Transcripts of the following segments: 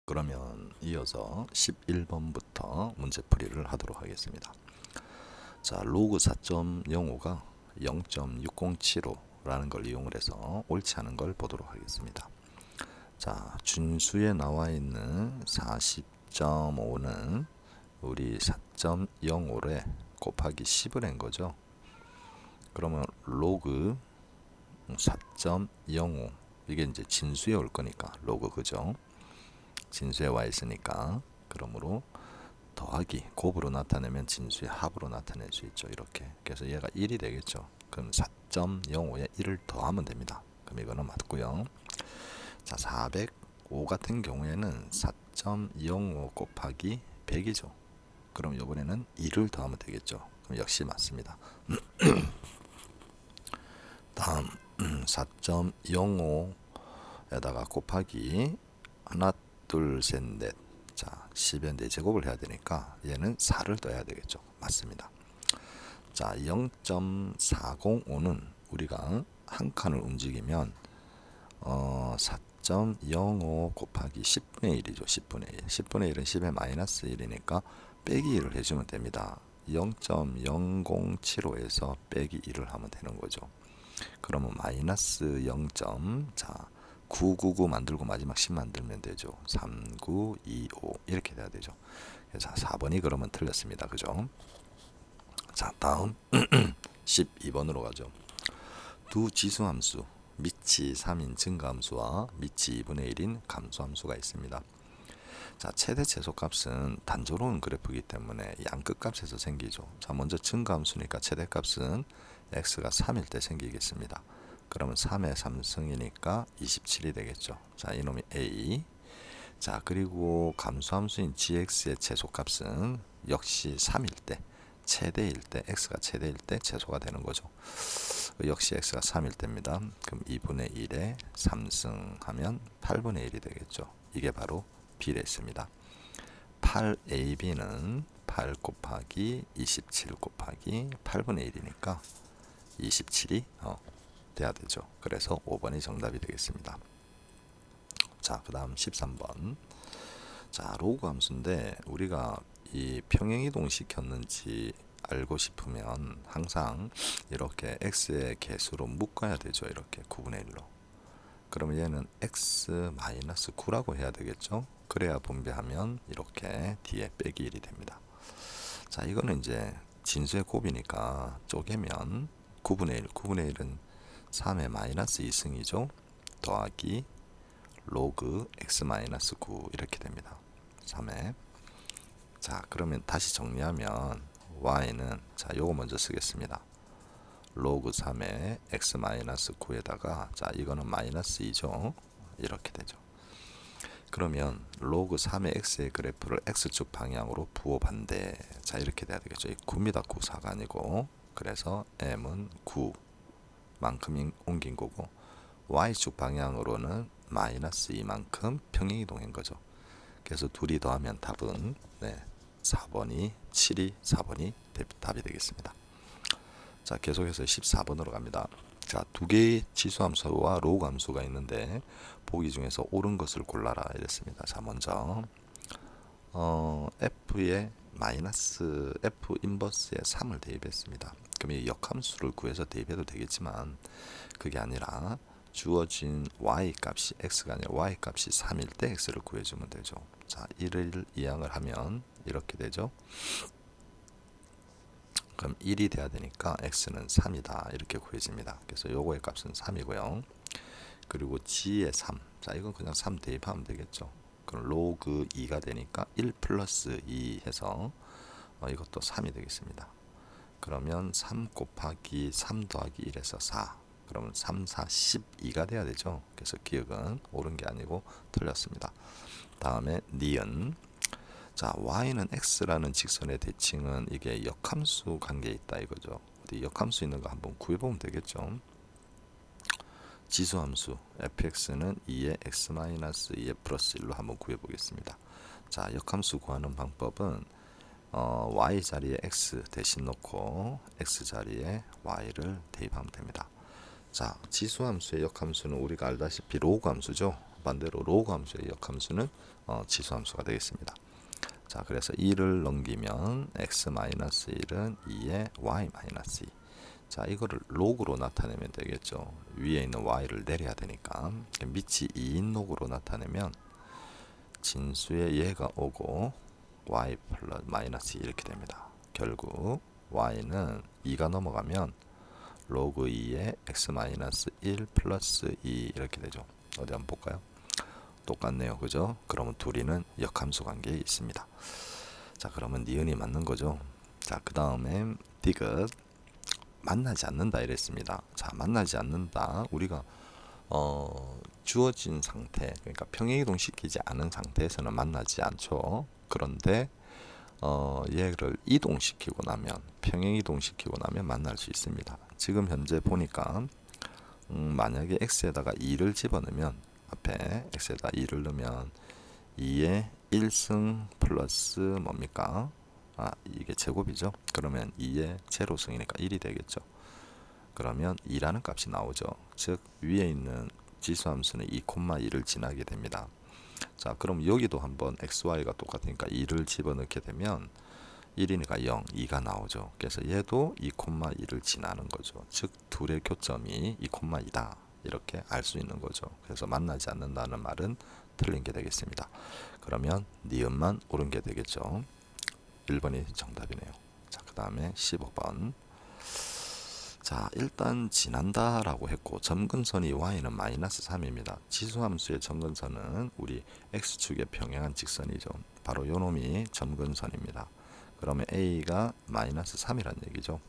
그러면 이어서 11번부터 문제풀이를 하도록 하겠습니다. 자, 로그 4.05가 0.6075라는 걸 이용을 해서 옳지 않은 걸 보도록 하겠습니다. 자, 준수에 나와 있는 40.5는 우리 4.05에 곱하기 10을 한 거죠. 그러면 로그 4.05 이게 이제 진수에 올 거니까 로그 그죠? 진수에 와 있으니까 그러므로 더하기 곱으로 나타내면 진수의 합으로 나타낼 수 있죠. 이렇게. 그래서 얘가 1이 되겠죠. 그럼 4.05에 1을 더하면 됩니다. 그럼 이거는 맞고요. 자, 405 같은 경우에는 4.05 곱하기 100이죠. 그럼 이번에는 2를 더하면 되겠죠. 그럼 역시 맞습니다. 다음 4.05에다가 곱하기 하나 둘 셋 넷. 자, 10의 4제곱을 해야 되니까 얘는 4를 더해야 되겠죠. 맞습니다. 자, 0.405는 우리가 한 칸을 움직이면 4.05 곱하기 10분의 1이죠. 10분의 1. 10분의 1은 10의 마이너스 1이니까 빼기 1을 해주면 됩니다. 0.0075에서 빼기 1을 하면 되는 거죠. 그러면 마이너스 0. 자, 999 만들고 마지막 10 만들면 되죠. 3925 이렇게 돼야 되죠. 자, 4번이 그러면 틀렸습니다. 그죠? 자, 다음 12번으로 가죠. 두 지수함수 미치 3인 증가함수와 미치 2분의 1인 감소함수가 있습니다. 자, 최대 최소값은 단조로운 그래프이기 때문에 양끝값에서 생기죠. 자, 먼저 증가함수니까 최대값은 x가 3일 때 생기겠습니다. 그러면 3의 3승이니까 27이 되겠죠. 자, 이놈이 a. 자, 그리고 감소함수인 gx의 최소값은 역시 3일 때 최대일 때 x가 최대일 때 최소가 되는 거죠. 역시 x가 3일 때입니다. 그럼 2분의 1에 3승 하면 8분의 1이 되겠죠. 이게 바로 B랬습니다. 8AB는 8 곱하기 27 곱하기 8분의 1이니까 27이 돼야 되죠. 그래서 5번이 정답이 되겠습니다. 자, 그 다음 13번. 자, 로그 함수인데 우리가 이 평행이동 시켰는지 알고 싶으면 항상 이렇게 x의 개수로 묶어야 되죠. 이렇게 9분의 1로. 그러면 얘는 x-9라고 해야 되겠죠. 그래야 분배하면 이렇게 뒤에 빼기 1이 됩니다. 자, 이거는 이제 진수의 곱이니까 쪼개면 9분의 1, 9분의 1은 3의 마이너스 2승이죠. 더하기 로그 x-9 이렇게 됩니다. 3의. 자, 그러면 다시 정리하면 y는 자, 요거 먼저 쓰겠습니다. 로그 3의 x-9에다가 자, 이거는 마이너스 2죠. 이렇게 되죠. 그러면 로그 3의 x의 그래프를 x축 방향으로 부호 반대. 자, 이렇게 돼야 되겠죠. 9입니다. 9, 4가 아니고. 그래서 m은 9만큼 옮긴 거고 y축 방향으로는 마이너스 2만큼 평행이동인 거죠. 그래서 둘이 더하면 답은 4번이 7이 4번이 답이 되겠습니다. 자, 계속해서 14번으로 갑니다. 자, 두 개의 지수함수와 로그 함수가 있는데 보기 중에서 옳은 것을 골라라 이랬습니다. 자, 먼저 f의 마이너스 f 인버스에 3을 대입했습니다. 그럼 이 역함수를 구해서 대입해도 되겠지만 그게 아니라 주어진 y 값이 x가 아니라 y 값이 3일 때 x를 구해주면 되죠. 자, 1을 이항을 하면 이렇게 되죠. 그럼 1이 돼야 되니까 x는 3이다 이렇게 구해집니다. 그래서 요거의 값은 3이고요. 그리고 g의 3. 자, 이건 그냥 3 대입하면 되겠죠. 그럼 로그 2가 되니까 1 플러스 2 해서 이것도 3이 되겠습니다. 그러면 3 곱하기 3 더하기 1에서 4. 그러면 3, 4, 12가 돼야 되죠. 그래서 기억은 옳은 게 아니고 틀렸습니다. 다음에 니은. 자, y는 x라는 직선의 대칭은 이게 역함수 관계에 있다 이거죠. 어디 역함수 있는 거 한번 구해보면 되겠죠. 지수함수 fx는 2의 x-2의 플러스 1로 한번 구해보겠습니다. 자, 역함수 구하는 방법은 y 자리에 x 대신 놓고 x 자리에 y를 대입하면 됩니다. 자, 지수함수의 역함수는 우리가 알다시피 로그 함수죠. 반대로 로그 함수의 역함수는 지수함수가 되겠습니다. 자, 그래서 2를 넘기면 x-1은 2에 y-2. 자, 이거를 로그로 나타내면 되겠죠. 위에 있는 y를 내려야 되니까 밑이 2인 로그로 나타내면 진수에 얘가 오고 y 플러스 마이너스 2 이렇게 됩니다. 결국 y는 2가 넘어가면 로그 2에 x-1 플러스 2 이렇게 되죠. 어디 한번 볼까요? 똑같네요. 그죠? 그러면 둘이는 역함수 관계에 있습니다. 자, 그러면 니은이 맞는 거죠. 자, 그 다음에 디귿 만나지 않는다 이랬습니다. 자, 만나지 않는다. 우리가 주어진 상태, 그러니까 평행이동 시키지 않은 상태에서는 만나지 않죠. 그런데 얘를 이동시키고 나면, 평행이동 시키고 나면 만날 수 있습니다. 지금 현재 보니까 만약에 x에다가 2를 집어넣으면, 앞에 x에다 2를 넣으면 2에 1승 플러스 뭡니까? 이게 제곱이죠. 그러면 2의 제로승이니까 1이 되겠죠. 그러면 2라는 값이 나오죠. 즉 위에 있는 지수함수는 2,2를 지나게 됩니다. 자, 그럼 여기도 한번 xy가 똑같으니까 2를 집어넣게 되면 1이니까 0, 2가 나오죠. 그래서 얘도 2,2를 지나는 거죠. 즉 둘의 교점이 2,2다 이렇게 알 수 있는 거죠. 그래서 만나지 않는다는 말은 틀린 게 되겠습니다. 그러면 니은만 옳은 게 되겠죠. 1번이 정답이네요. 자, 그 다음에 15번. 자, 일단 지난다 라고 했고 점근선이 y는 마이너스 3입니다. 지수함수의 점근선은 우리 x축에 평행한 직선이죠. 바로 요 놈이 점근선입니다. 그러면 a가 마이너스 3이란 얘기죠.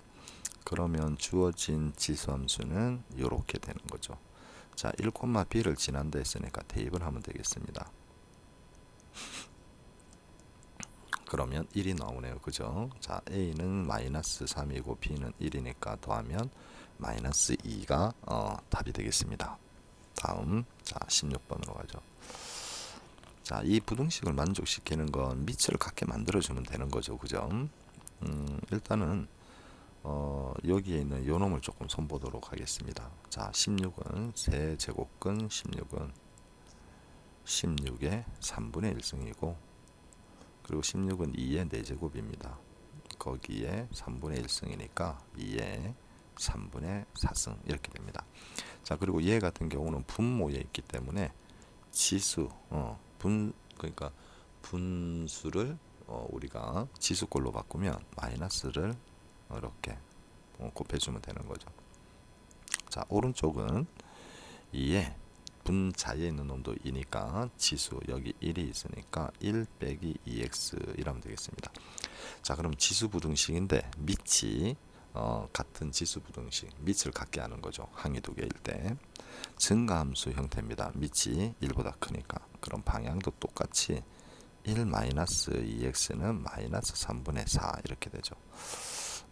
그러면 주어진 지수함수는 이렇게 되는 거죠. 자, 1,b를 지난다 했으니까 대입을 하면 되겠습니다. 그러면 1이 나오네요. 그죠? 자, a는 마이너스 3이고 b는 1이니까 더하면 마이너스 2가 답이 되겠습니다. 다음, 자, 16번으로 가죠. 자, 이 부등식을 만족시키는 건 밑을 같게 만들어주면 되는 거죠. 그죠? 일단은 여기에 있는 요 놈을 조금 손보도록 하겠습니다. 자, 16은 세제곱근 16은 16의 3분의 1승이고 그리고 16은 2의 4제곱입니다. 거기에 3분의 1승이니까 2의 3분의 4승 이렇게 됩니다. 자, 그리고 얘 같은 경우는 분모에 있기 때문에 지수 그러니까 분수를 우리가 지수꼴로 바꾸면 마이너스를 이렇게 곱해주면 되는 거죠. 자, 오른쪽은 2에 분자에 있는 놈도 2니까 지수 여기 1이 있으니까 1 빼기 2x 이라면 되겠습니다. 자, 그럼 지수 부등식인데 밑이 같은 지수 부등식 밑을 같게 하는 거죠. 항이 두 개일 때 증가함수 형태입니다. 밑이 1보다 크니까 그럼 방향도 똑같이 1 마이너스 2x는 마이너스 3분의 4 이렇게 되죠.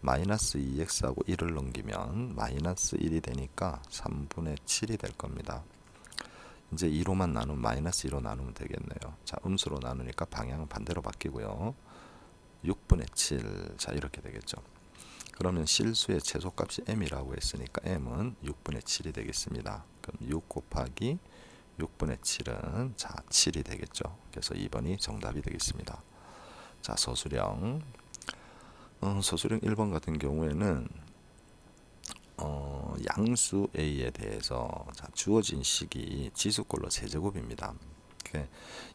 마이너스 2x하고 1을 넘기면 마이너스 1이 되니까 3분의 7이 될 겁니다. 이제 2로만 나누면 마이너스 2로 나누면 되겠네요. 자, 음수로 나누니까 방향은 반대로 바뀌고요. 6분의 7, 자 이렇게 되겠죠. 그러면 실수의 최소값이 m이라고 했으니까 m은 6분의 7이 되겠습니다. 그럼 6 곱하기 6분의 7은 자 7이 되겠죠. 그래서 2번이 정답이 되겠습니다. 자, 서술형 서술형 1번 같은 경우에는 양수 a에 대해서 자, 주어진 식이 지수꼴로 세제곱입니다.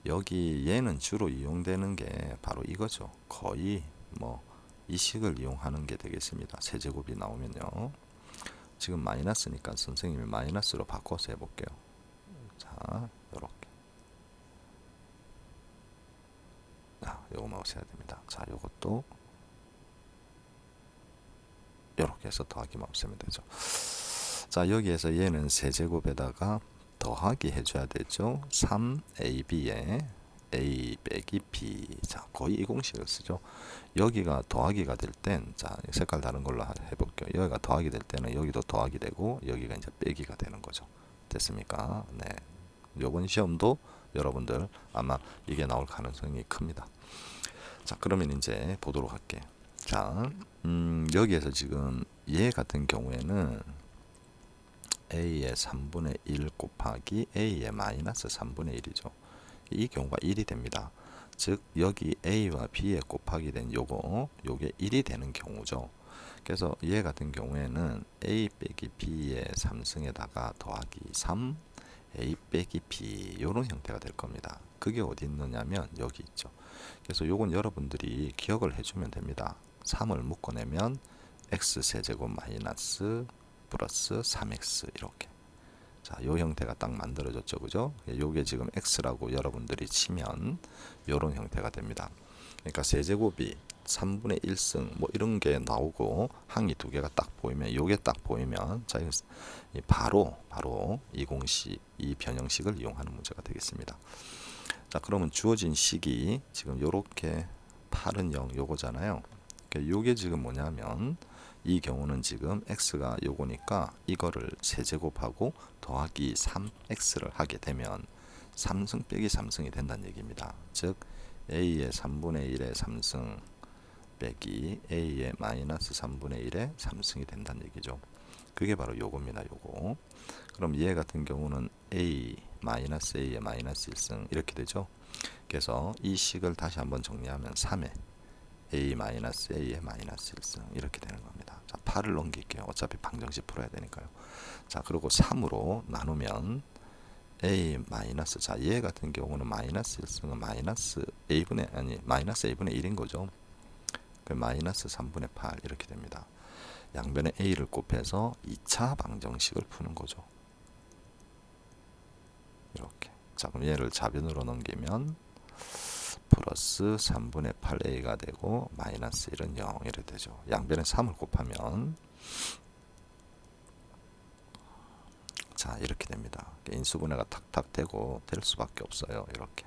여기 얘는 주로 이용되는 게 바로 이거죠. 거의 뭐 이 식을 이용하는 게 되겠습니다. 세제곱이 나오면요. 지금 마이너스니까 선생님이 마이너스로 바꿔서 해볼게요. 자, 요렇게. 자, 요거 마우스 해야 됩니다. 자, 요것도 요렇게 해서 더하기만 없애면 되죠. 자, 여기에서 얘는 세제곱에다가 더하기 해줘야 되죠. 3ab에 a 빼기 b. 자, 거의 이 공식을 쓰죠. 여기가 더하기가 될 땐, 자, 색깔 다른 걸로 해볼게요. 여기가 더하기 될 때는 여기도 더하기 되고 여기가 이제 빼기가 되는 거죠. 됐습니까? 네. 요번 시험도 여러분들 아마 이게 나올 가능성이 큽니다. 자, 그러면 이제 보도록 할게요. 자, 여기에서 지금 얘 같은 경우에는 a의 3분의 1 곱하기 a의 마이너스 3분의 1이죠. 이 경우가 1이 됩니다. 즉 여기 a와 b에 곱하기 된 요게 1이 되는 경우죠. 그래서 얘 같은 경우에는 a 빼기 b의 3승에다가 더하기 3 a 빼기 b 이런 형태가 될 겁니다. 그게 어디 있느냐면 여기 있죠. 그래서 요건 여러분들이 기억을 해주면 됩니다. 3을 묶어내면 x 세제곱 마이너스 플러스 3x 이렇게. 자, 요 형태가 딱 만들어졌죠, 그죠? 요게 지금 x라고 여러분들이 치면 요런 형태가 됩니다. 그러니까 세제곱이 3분의 1승 뭐 이런 게 나오고 항이 두 개가 딱 보이면 요게 딱 보이면 자 바로 이 공식 이 변형식을 이용하는 문제가 되겠습니다. 자, 그러면 주어진 식이 지금 요렇게 8은 0 요거잖아요. 그러니까 요게 지금 뭐냐면 이 경우는 지금 x가 요거니까 이거를 세제곱하고 더하기 3x를 하게 되면 3승 빼기 3승이 된다는 얘기입니다. 즉 a의 3분의 1의 3승 빼기 a의 마이너스 3분의 1의 3승이 된다는 얘기죠. 그게 바로 요겁니다. 요거. 그럼 얘 같은 경우는 a 마이너스 a의 마이너스 1승 이렇게 되죠. 그래서 이 식을 다시 한번 정리하면 3의 a 마이너스 a의 마이너스 1승 이렇게 되는 겁니다. 자, 8을 넘길게요. 어차피 방정식 풀어야 되니까요. 자, 그리고 3으로 나누면 a 마이너스 자, 얘 같은 경우는 마이너스 1승은 마이너스 마이너스 a분의 1인 거죠. 그 마이너스 3분의 8 이렇게 됩니다. 양변에 a를 곱해서 2차 방정식을 푸는 거죠. 이렇게. 자, 그럼 얘를 좌변으로 넘기면 플러스 3분의 8a가 되고 마이너스 1은 0 이렇게 되죠. 양변에 3을 곱하면 자, 이렇게 됩니다. 인수분해가 탁탁 되고 될 수밖에 없어요. 이렇게.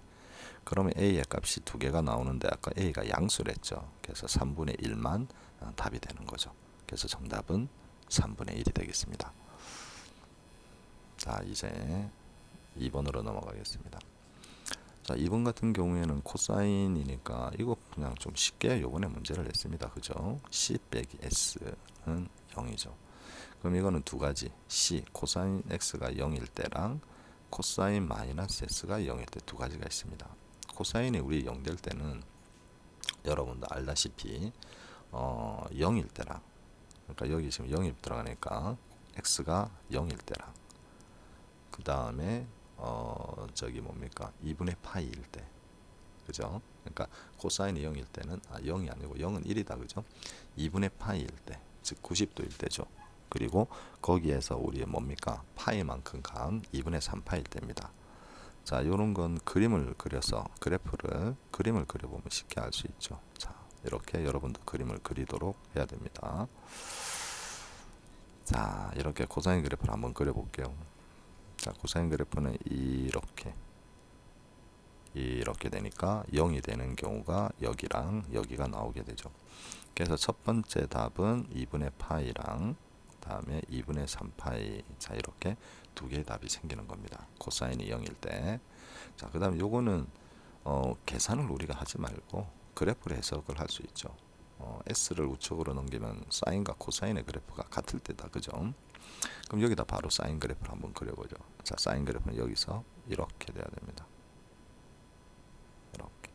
그러면 a의 값이 두 개가 나오는데 아까 a가 양수랬죠. 그래서 3분의 1만 답이 되는 거죠. 그래서 정답은 3분의 1이 되겠습니다. 자, 이제 2번으로 넘어가겠습니다. 자, 2번 같은 경우에는 코사인이니까 이거 그냥 좀 쉽게 요번에 문제를 냈습니다. 그죠? c 빼기 s는 0이죠. 그럼 이거는 두 가지 c 코사인 x가 0일 때랑 코사인 마이너스 s가 0일 때 두 가지가 있습니다. 코사인이 우리 0 될 때는 여러분도 알다시피 0일 때랑 그러니까 여기 지금 0이 들어가니까 x가 0일 때랑 그 다음에 저기 뭡니까 2분의 파이일 때 그죠? 그러니까 코사인이 0일 때는 0이 아니고 0은 1이다 그죠? 2분의 파이일 때 즉 90도일 때죠. 그리고 거기에서 우리의 뭡니까 파이만큼 간 2분의 3파일 때입니다. 자, 요런 건 그림을 그려서 그림을 그려보면 쉽게 알 수 있죠. 자, 이렇게 여러분도 그림을 그리도록 해야 됩니다. 자, 이렇게 코사인 그래프를 한번 그려볼게요. 자, 코사인 그래프는 이렇게 되니까 0이 되는 경우가 여기랑 여기가 나오게 되죠. 그래서 첫 번째 답은 2분의 파이랑 다음에 2분의 3파이 자 이렇게 두 개의 답이 생기는 겁니다. 코사인이 0일 때. 자, 그 다음 요거는 계산을 우리가 하지 말고 그래프를 해석을 할 수 있죠. s를 우측으로 넘기면 사인과 코사인의 그래프가 같을 때다. 그죠? 그럼 여기다 바로 사인 그래프를 한번 그려보죠. 자, 사인 그래프는 여기서 이렇게 돼야 됩니다. 이렇게.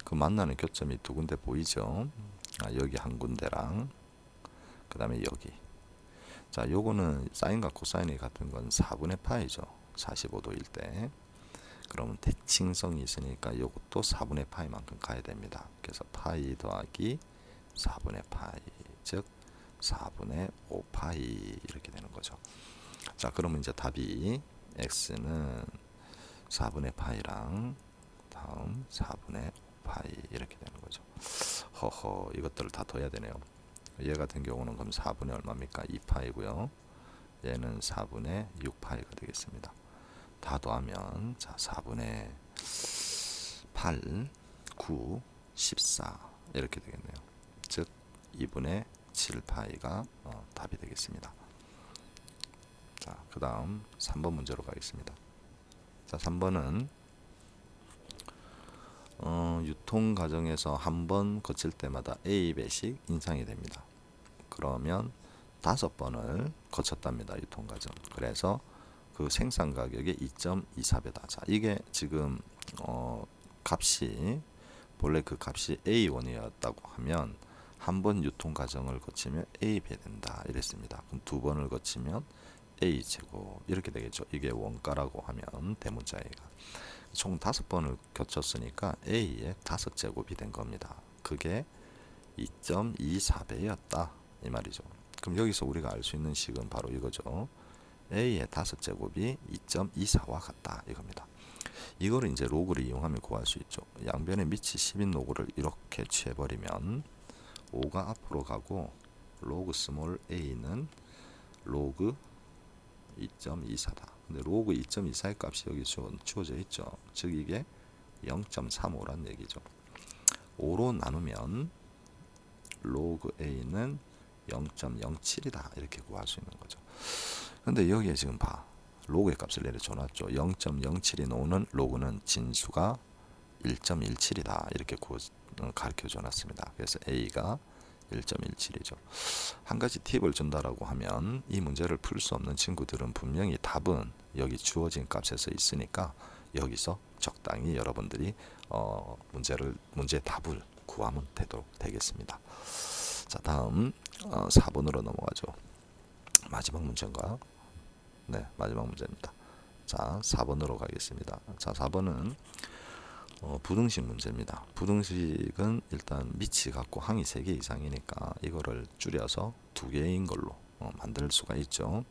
그 만나는 교점이 두 군데 보이죠? 여기 한 군데랑 그 다음에 여기. 자, 요거는 사인과 코사인이 같은 건 4분의 파이죠. 45도일 때. 그러면 대칭성이 있으니까 요것도 4분의 파이만큼 가야 됩니다. 그래서 파이 더하기 4분의 파이 즉 4분의 5파이 이렇게 되는 거죠. 자, 그러면 이제 답이 x는 4분의 파이랑 다음 4분의 5파이 이렇게 되는 거죠. 허허, 이것들을 다 더해야 되네요. 얘 같은 경우는 그럼 4분의 얼마입니까? 2파이고요. 얘는 4분의 6파이가 되겠습니다. 다 더하면 자 4분의 8, 9, 14 이렇게 되겠네요. 즉 2분의 7파이가 답이 되겠습니다. 자, 그 다음 3번 문제로 가겠습니다. 자, 3번은 유통 과정에서 한 번 거칠 때마다 A 배씩 인상이 됩니다. 그러면 5번을 거쳤답니다. 유통과정. 그래서 그 생산 가격이 2.24배다. 자, 이게 지금 값이 본래 그 값이 A1이었다고 하면 한 번 유통 과정을 거치면 A배 된다 이랬습니다. 그럼 두 번을 거치면 A 제곱 이렇게 되겠죠. 이게 원가라고 하면 대문자가 총 5번을 거쳤으니까 A의 5제곱이 된 겁니다. 그게 2.24배였다 이 말이죠. 그럼 여기서 우리가 알 수 있는 식은 바로 이거죠. A의 5제곱이 2.24와 같다 이겁니다. 이거를 이제 로그를 이용하면 구할 수 있죠. 양변에 밑이 10인 로그를 이렇게 취해버리면 5가 앞으로 가고 로그 스몰 a는 로그 2.24다. 근데 로그 2.24의 값이 여기 주어져 있죠. 즉 이게 0.35란 얘기죠. 5로 나누면 로그 a는 0.07이다 이렇게 구할 수 있는 거죠. 근데 여기에 지금 봐. 로그의 값을 내려줘놨죠. 0.07이 나오는 로그는 진수가 1.17이다 이렇게 가르쳐 줘놨습니다. 그래서 A가 1.17이죠. 한 가지 팁을 준다라고 하면 이 문제를 풀 수 없는 친구들은 분명히 답은 여기 주어진 값에서 있으니까 여기서 적당히 여러분들이 문제의 답을 구하면 되겠습니다. 자, 다음 4번으로 넘어가죠. 마지막 문제인가? 네, 마지막 문제입니다. 자, 4번으로 가겠습니다. 자, 4번은 부등식 문제입니다. 부등식은 일단 밑이 같고 항이 3개 이상이니까 이거를 줄여서 2개인 걸로 만들 수가 있죠.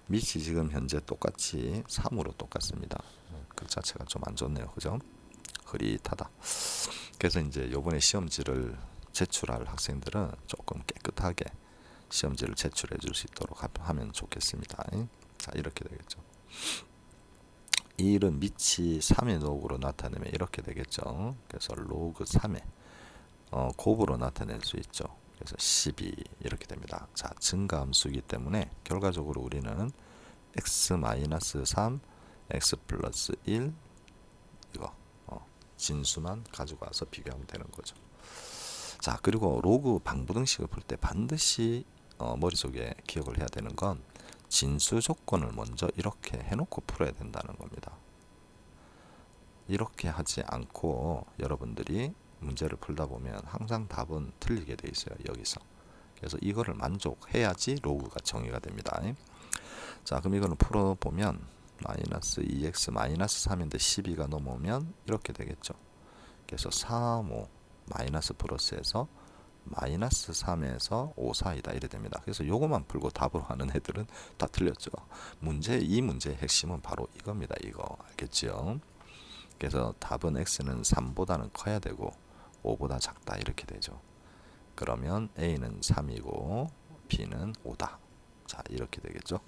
밑이 지금 현재 똑같이 3으로 똑같습니다. 그 자체가 좀 안 좋네요. 그죠? 흐릿하다. 그래서 이제 요번에 시험지를 제출할 학생들은 조금 깨끗하게 시험지를 제출해 줄 수 있도록 하면 좋겠습니다. 자, 이렇게 되겠죠. 이 일은 밑이 3의 로그로 나타내면 이렇게 되겠죠. 그래서 로그 3의 곱으로 나타낼 수 있죠. 그래서 12 이렇게 됩니다. 자, 증가함수이기 때문에 결과적으로 우리는 x-3, x 플러스 1 이거 진수만 가지고 와서 비교하면 되는 거죠. 자, 그리고 로그 방부등식을 풀 때 반드시 머릿속에 기억을 해야 되는 건 진수 조건을 먼저 이렇게 해놓고 풀어야 된다는 겁니다. 이렇게 하지 않고 여러분들이 문제를 풀다 보면 항상 답은 틀리게 돼 있어요. 여기서. 그래서 이거를 만족해야지 로그가 정의가 됩니다. 자, 그럼 이거는 풀어보면 마이너스 2x 마이너스 3인데 12가 넘으면 이렇게 되겠죠. 그래서 3, 5 마이너스 플러스에서 마이너스 3에서 5 사이다 이래 됩니다. 그래서 요거만 풀고 답으로 하는 애들은 다 틀렸죠. 이 문제의 핵심은 바로 이겁니다. 이거 알겠죠? 그래서 답은 x는 3보다는 커야 되고 5보다 작다 이렇게 되죠. 그러면 a는 3이고 b는 5다. 자, 이렇게 되겠죠.